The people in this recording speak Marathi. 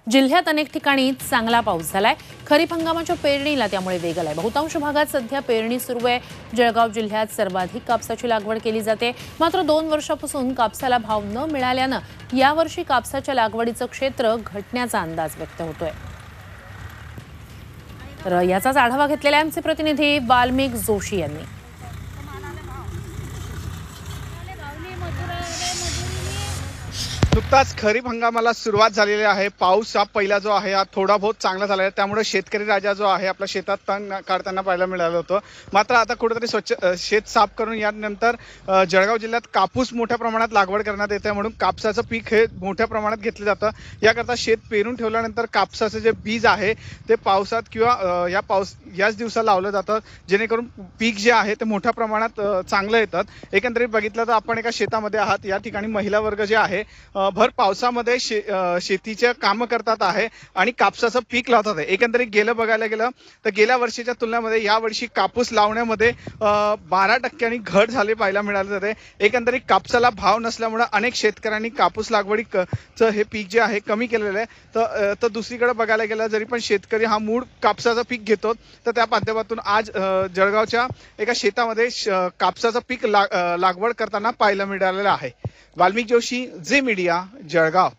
जिल्ह्यात अनेक ठिकाणी चांगला पाऊस झालाय। खरीप हंगामाच्या पेरणीला त्यामुळे वेग आलाय। बहुतांश भागात सध्या पेरणी सुरू आहे। जळगाव जिल्ह्यात सर्वाधिक कापसाची लागवड केली जाते। मात्र 2 वर्षांपासून कापसाला भाव न मिळाल्यानं यावर्षी कापसाच्या लागवडीचं क्षेत्र घटण्याचा अंदाज व्यक्त होतोय। तर याचाच आढावा घेतलेला आमचे प्रतिनिधी वाल्मिक जोशी यांनी। नुकताच खरीप हंगामाला सुरुवात झालेली आहे। पाऊस हा पहिला जो आहे हा थोडा बहुत चांगला झाला आहे, त्यामुळे शेतकरी राजा जो आहे आपल्या शेतात तण काढताना पाहायला मिळालं होतं। मात्र आता कुठेतरी शेत साफ करून यानंतर जळगाव जिल्ह्यात कापूस मोठ्या प्रमाणात लागवड करण्यात येते, म्हणून कापसाचं पीक हे मोठ्या प्रमाणात घेतलं जातं। याकरता शेत पेरून ठेवल्यानंतर कापसाचं जे बीज आहे ते पावसात किंवा याच दिवसात लावलं जातं, जेणेकरून पीक जे आहे ते मोठ्या प्रमाणात चांगलं येतात। एकंदरीत बघितलं तर आपण एका शेतामध्ये आहात। या ठिकाणी महिला वर्ग जे आहे भर पावसामध्ये शेतीचे काम करतात आहे आणि कापसाचं पीक लावतात आहे। एकंदरीत बघायला गेलं तर गेल्या वर्षीच्या तुलनेमध्ये या वर्षी कापूस लावण्यामध्ये 12% घट झाली पाहायला मिळाली जाते। एकंदरीत कापसाला भाव नसल्यामुळे अनेक शेतकऱ्यांनी कापूस लागवडीचं हे पीक जे आहे कमी केलेलं आहे। तर दुसरीकडे बघायला गेलं जरी पण शेतकरी हा मूळ कापसाचं पीक घेतो, तर त्या माध्यमातून आज जळगावच्या एका शेतामध्ये कापसाचं पीक लागवड करताना पाहायला मिळालेलं आहे। Valmik Joshi, Zee media, Jalgaon.